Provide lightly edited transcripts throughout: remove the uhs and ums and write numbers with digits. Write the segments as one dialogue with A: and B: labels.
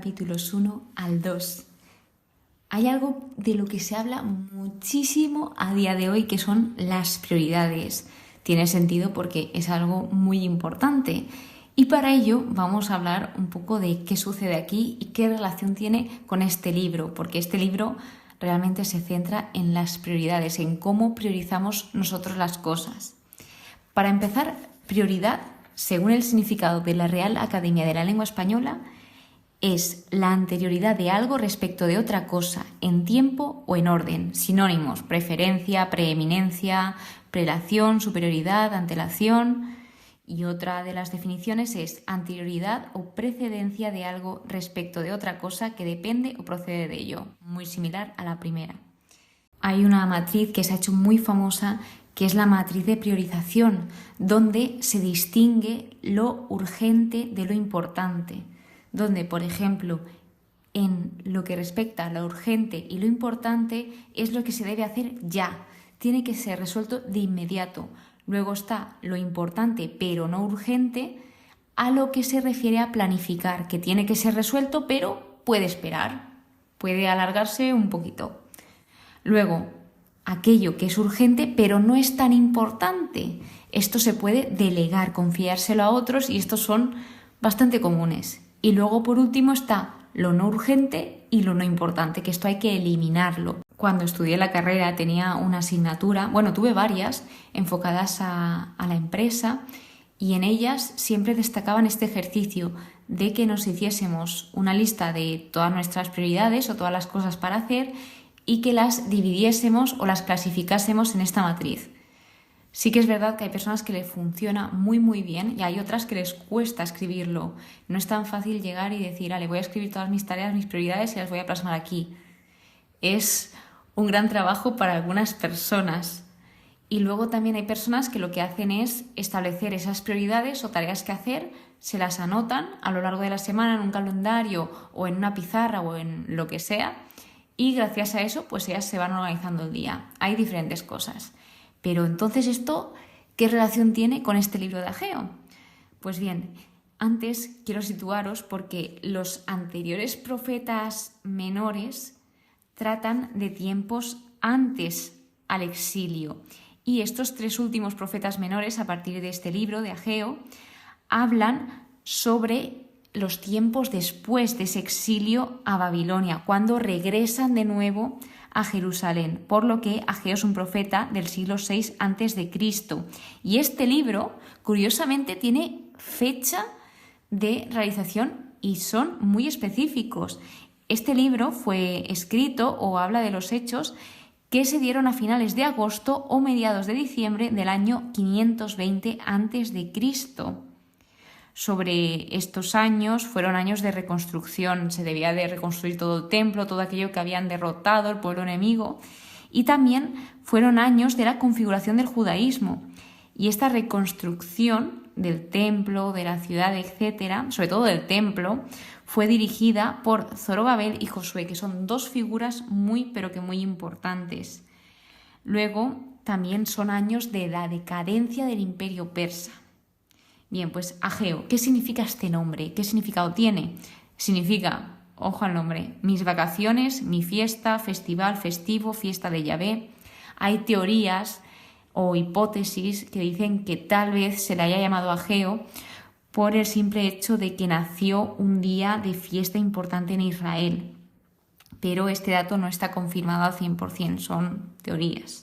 A: capítulos 1 al 2. Hay algo de lo que se habla muchísimo a día de hoy, que son las prioridades. Tiene sentido porque es algo muy importante. Y para ello vamos a hablar un poco de qué sucede aquí y qué relación tiene con este libro, porque este libro realmente se centra en las prioridades, en cómo priorizamos nosotros las cosas. Para empezar, prioridad, según el significado de la Real Academia de la Lengua Española, es la anterioridad de algo respecto de otra cosa, en tiempo o en orden. Sinónimos: preferencia, preeminencia, prelación, superioridad, antelación. Y otra de las definiciones es anterioridad o precedencia de algo respecto de otra cosa que depende o procede de ello, muy similar a la primera. Hay una matriz que se ha hecho muy famosa, que es la matriz de priorización, donde se distingue lo urgente de lo importante, donde, por ejemplo, en lo que respecta a lo urgente y lo importante es lo que se debe hacer ya, tiene que ser resuelto de inmediato. Luego está lo importante pero no urgente, a lo que se refiere a planificar, que tiene que ser resuelto pero puede esperar, puede alargarse un poquito. Luego, aquello que es urgente pero no es tan importante. Esto se puede delegar, confiárselo a otros, y estos son bastante comunes. Y luego, por último, está lo no urgente y lo no importante, que esto hay que eliminarlo. Cuando estudié la carrera tenía una asignatura, tuve varias enfocadas a la empresa, y en ellas siempre destacaban este ejercicio de que nos hiciésemos una lista de todas nuestras prioridades o todas las cosas para hacer y que las dividiésemos o las clasificásemos en esta matriz. Sí que es verdad que hay personas que les funciona muy muy bien y hay otras que les cuesta escribirlo. No es tan fácil llegar y decir, vale, voy a escribir todas mis tareas, mis prioridades y las voy a plasmar aquí. Es un gran trabajo para algunas personas. Y luego también hay personas que lo que hacen es establecer esas prioridades o tareas que hacer, se las anotan a lo largo de la semana en un calendario o en una pizarra o en lo que sea, y gracias a eso pues ellas se van organizando el día. Hay diferentes cosas. Pero entonces, ¿esto qué relación tiene con este libro de Ageo? Pues bien, antes quiero situaros porque los anteriores profetas menores tratan de tiempos antes al exilio. Y estos tres últimos profetas menores, a partir de este libro de Ageo, hablan sobre los tiempos después de ese exilio a Babilonia, cuando regresan de nuevo a Jerusalén, por lo que Ageo es un profeta del siglo VI a.C. Y este libro, curiosamente, tiene fecha de realización y son muy específicos. Este libro fue escrito o habla de los hechos que se dieron a finales de agosto o mediados de diciembre del año 520 a.C. Sobre estos años fueron años de reconstrucción, se debía de reconstruir todo el templo, todo aquello que habían derrotado el pueblo enemigo, y también fueron años de la configuración del judaísmo. Y esta reconstrucción del templo, de la ciudad, etcétera, sobre todo del templo, fue dirigida por Zorobabel y Josué, que son dos figuras muy, pero que muy importantes. Luego también son años de la decadencia del imperio persa. Bien, pues Ageo, ¿qué significa este nombre? ¿Qué significado tiene? Significa, ojo al nombre, mis vacaciones, mi fiesta, festival, festivo, fiesta de Yahvé. Hay teorías o hipótesis que dicen que tal vez se le haya llamado Ageo por el simple hecho de que nació un día de fiesta importante en Israel. Pero este dato no está confirmado al 100%, son teorías.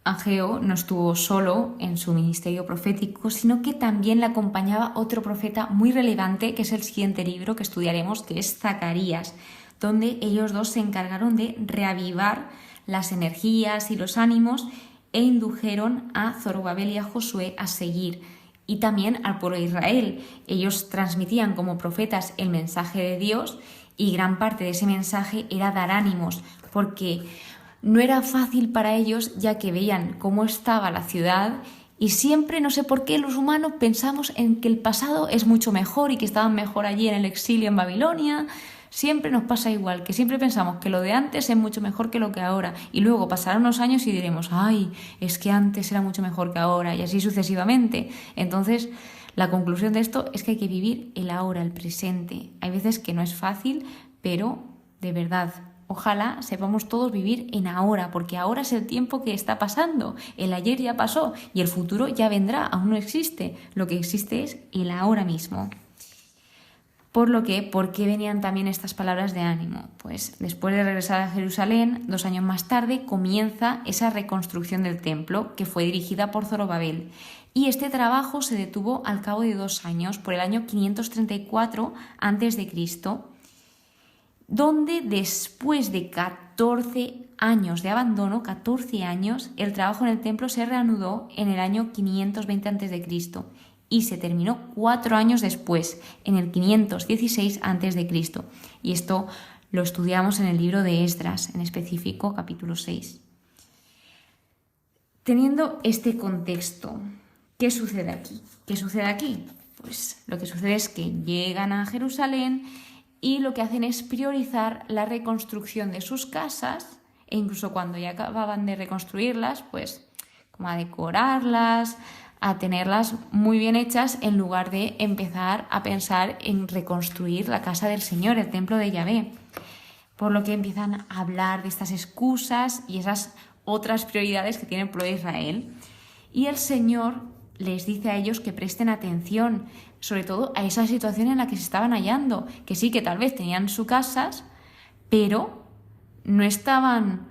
A: Ageo no estuvo solo en su ministerio profético, sino que también le acompañaba otro profeta muy relevante, que es el siguiente libro que estudiaremos, que es Zacarías, donde ellos dos se encargaron de reavivar las energías y los ánimos e indujeron a Zorobabel y a Josué a seguir, y también al pueblo de Israel. Ellos transmitían como profetas el mensaje de Dios, y gran parte de ese mensaje era dar ánimos, porque no era fácil para ellos, ya que veían cómo estaba la ciudad y siempre, no sé por qué, los humanos pensamos en que el pasado es mucho mejor y que estaban mejor allí en el exilio en Babilonia. Siempre nos pasa igual, que siempre pensamos que lo de antes es mucho mejor que lo que ahora, y luego pasarán unos años y diremos, es que antes era mucho mejor que ahora, y así sucesivamente. Entonces, La conclusión de esto es que hay que vivir el ahora, el presente. Hay veces que no es fácil, pero de verdad, ojalá sepamos todos vivir en ahora, porque ahora es el tiempo que está pasando. El ayer ya pasó y el futuro ya vendrá, aún no existe. Lo que existe es el ahora mismo. ¿Por qué venían también estas palabras de ánimo? Pues después de regresar a Jerusalén, 2 años más tarde, comienza esa reconstrucción del templo que fue dirigida por Zorobabel. Y este trabajo se detuvo al cabo de 2 años, por el año 534 a.C., donde después de 14 años de abandono, 14 años, el trabajo en el templo se reanudó en el año 520 a.C., y se terminó 4 años después, en el 516 a.C. Y esto lo estudiamos en el libro de Esdras, en específico capítulo 6. Teniendo este contexto, ¿qué sucede aquí? ¿Qué sucede aquí? Pues lo que sucede es que llegan a Jerusalén y lo que hacen es priorizar la reconstrucción de sus casas, e incluso cuando ya acababan de reconstruirlas, pues como a decorarlas, a tenerlas muy bien hechas, en lugar de empezar a pensar en reconstruir la casa del Señor, el templo de Yahvé. Por lo que empiezan a hablar de estas excusas y esas otras prioridades que tiene el pueblo de Israel. Y el Señor les dice a ellos que presten atención, sobre todo a esa situación en la que se estaban hallando, que sí, que tal vez tenían sus casas, pero no estaban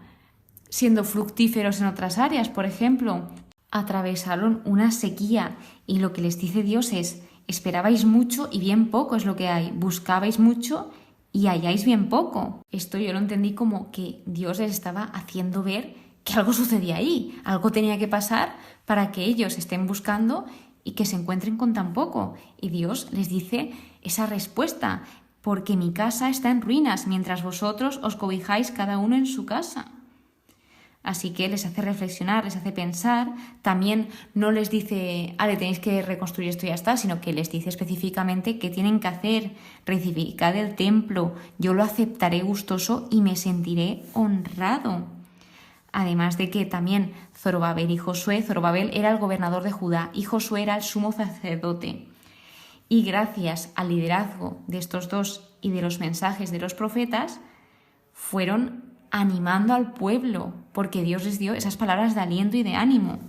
A: siendo fructíferos en otras áreas. Por ejemplo, atravesaron una sequía y lo que les dice Dios es: esperabais mucho y bien poco es lo que hay, buscabais mucho y halláis bien poco. Esto yo lo entendí como que Dios les estaba haciendo ver que algo sucedía ahí, algo tenía que pasar para que ellos estén buscando y que se encuentren con tan poco. Y Dios les dice esa respuesta: porque mi casa está en ruinas, mientras vosotros os cobijáis cada uno en su casa. Así que les hace reflexionar, les hace pensar. También no les dice, tenéis que reconstruir esto y ya está, sino que les dice específicamente qué tienen que hacer. Reedificad el templo, yo lo aceptaré gustoso y me sentiré honrado. Además de que también Zorobabel y Josué, Zorobabel era el gobernador de Judá y Josué era el sumo sacerdote. Y gracias al liderazgo de estos dos y de los mensajes de los profetas, fueron animando al pueblo, porque Dios les dio esas palabras de aliento y de ánimo.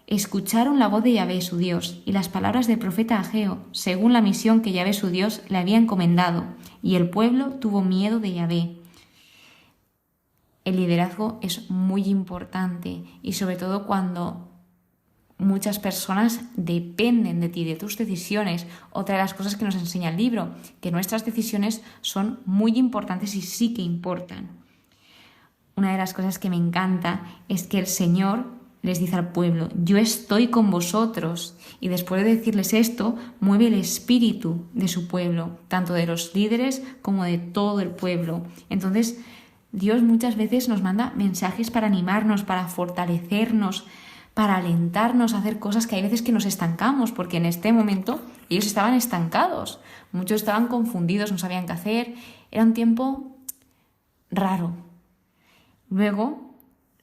A: Escucharon la voz de Yahvé, su Dios, y las palabras del profeta Ageo, según la misión que Yahvé, su Dios, le había encomendado, y el pueblo tuvo miedo de Yahvé. El liderazgo es muy importante, y sobre todo cuando muchas personas dependen de ti, de tus decisiones. Otra de las cosas que nos enseña el libro, que nuestras decisiones son muy importantes y sí que importan. Una de las cosas que me encanta es que el Señor les dice al pueblo: yo estoy con vosotros. Y después de decirles esto, mueve el espíritu de su pueblo, tanto de los líderes como de todo el pueblo. Entonces, Dios muchas veces nos manda mensajes para animarnos, para fortalecernos, para alentarnos a hacer cosas que hay veces que nos estancamos, porque en este momento ellos estaban estancados. Muchos estaban confundidos, no sabían qué hacer. Era un tiempo raro. Luego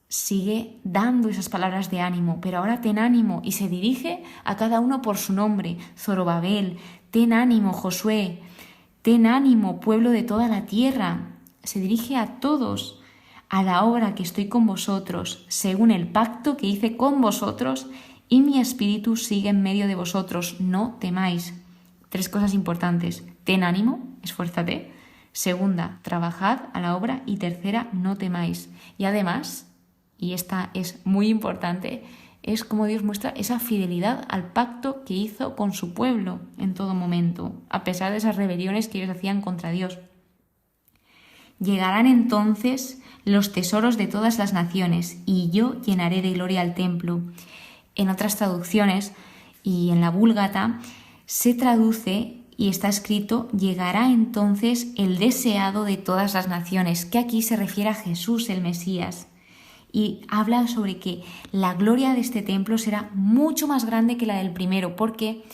A: sigue dando esas palabras de ánimo, pero ahora ten ánimo, y se dirige a cada uno por su nombre. Zorobabel, ten ánimo, Josué, ten ánimo, pueblo de toda la tierra. Se dirige a todos, a la obra que estoy con vosotros, según el pacto que hice con vosotros, y mi espíritu sigue en medio de vosotros, no temáis. 3 cosas importantes: ten ánimo, esfuérzate. Segunda, trabajad a la obra. Y tercera, no temáis. Y además, y esta es muy importante, es como Dios muestra esa fidelidad al pacto que hizo con su pueblo en todo momento, a pesar de esas rebeliones que ellos hacían contra Dios. Llegarán entonces los tesoros de todas las naciones, y yo llenaré de gloria al templo. En otras traducciones y en la Vúlgata se traduce y está escrito: llegará entonces el deseado de todas las naciones, que aquí se refiere a Jesús, el Mesías. Y habla sobre que la gloria de este templo será mucho más grande que la del primero, porque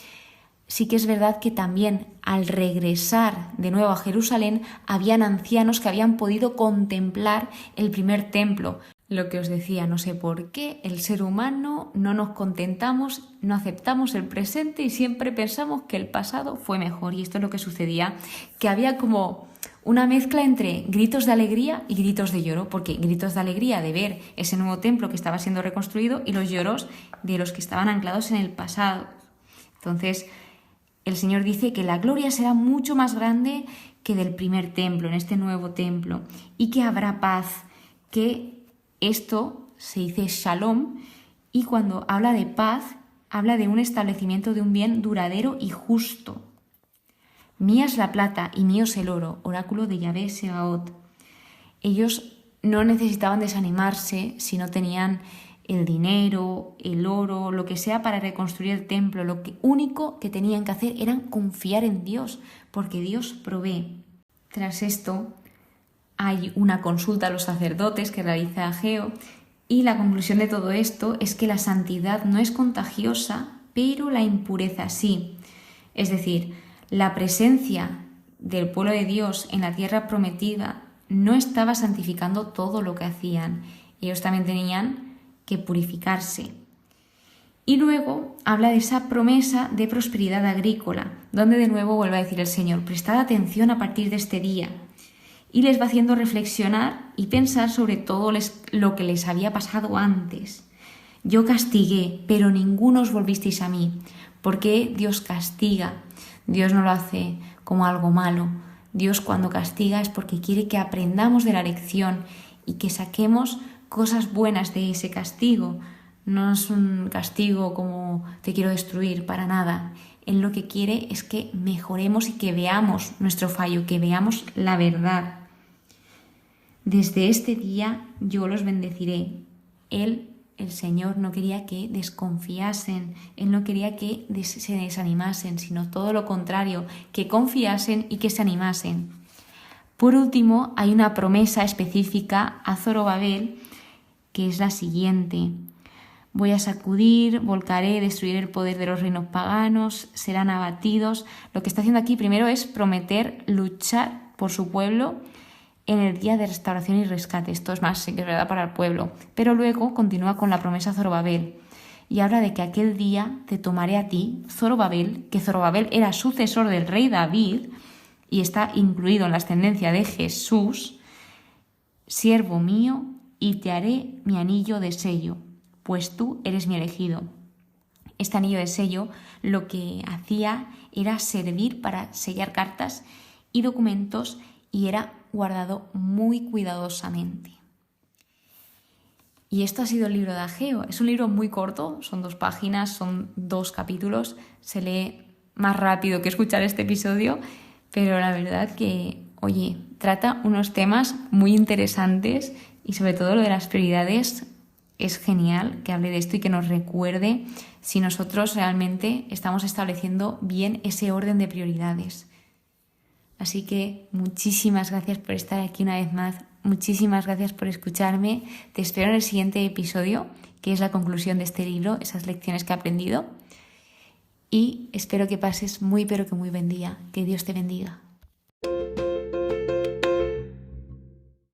A: sí que es verdad que también al regresar de nuevo a Jerusalén habían ancianos que habían podido contemplar el primer templo. Lo que os decía, no sé por qué, el ser humano no nos contentamos, no aceptamos el presente y siempre pensamos que el pasado fue mejor. Y esto es lo que sucedía, que había como una mezcla entre gritos de alegría y gritos de lloro, porque gritos de alegría de ver ese nuevo templo que estaba siendo reconstruido y los lloros de los que estaban anclados en el pasado. Entonces, el Señor dice que la gloria será mucho más grande que del primer templo, en este nuevo templo, y que habrá paz, que esto se dice shalom, y cuando habla de paz, habla de un establecimiento de un bien duradero y justo. Mía es la plata y mío es el oro, oráculo de Yahvé Sebaot. Ellos no necesitaban desanimarse si no tenían el dinero, el oro, lo que sea para reconstruir el templo. Lo único que tenían que hacer era confiar en Dios, porque Dios provee. Tras esto, hay una consulta a los sacerdotes que realiza Ageo y la conclusión de todo esto es que la santidad no es contagiosa, pero la impureza sí. Es decir, la presencia del pueblo de Dios en la tierra prometida no estaba santificando todo lo que hacían. Ellos también tenían que purificarse. Y luego habla de esa promesa de prosperidad agrícola, donde de nuevo vuelve a decir el Señor, prestad atención a partir de este día. Y les va haciendo reflexionar y pensar sobre todo lo que les había pasado antes. Yo castigué, pero ninguno os volvisteis a mí. ¿Por qué Dios castiga? Dios no lo hace como algo malo. Dios cuando castiga es porque quiere que aprendamos de la lección y que saquemos cosas buenas de ese castigo. No es un castigo como te quiero destruir, para nada. Él lo que quiere es que mejoremos y que veamos nuestro fallo, que veamos la verdad. Desde este día yo los bendeciré. Él, el Señor, no quería que desconfiasen, Él no quería que se desanimasen, sino todo lo contrario, que confiasen y que se animasen. Por último, hay una promesa específica a Zorobabel, que es la siguiente. Voy a sacudir, volcaré, destruiré el poder de los reinos paganos, serán abatidos. Lo que está haciendo aquí primero es prometer luchar por su pueblo en el día de restauración y rescate. Esto es más, sí que es verdad para el pueblo. Pero luego continúa con la promesa a Zorobabel y habla de que aquel día te tomaré a ti, Zorobabel, que Zorobabel era sucesor del rey David y está incluido en la ascendencia de Jesús, siervo mío, y te haré mi anillo de sello, pues tú eres mi elegido. Este anillo de sello lo que hacía era servir para sellar cartas y documentos y era guardado muy cuidadosamente. Y esto ha sido el libro de Ageo. Es un libro muy corto, son 2 páginas, son 2 capítulos, se lee más rápido que escuchar este episodio, pero la verdad que, oye, trata unos temas muy interesantes y sobre todo lo de las prioridades. Es genial que hable de esto y que nos recuerde si nosotros realmente estamos estableciendo bien ese orden de prioridades. Así que muchísimas gracias por estar aquí una vez más, muchísimas gracias por escucharme. Te espero en el siguiente episodio, que es la conclusión de este libro, esas lecciones que he aprendido. Y espero que pases muy pero que muy buen día. Que Dios te bendiga.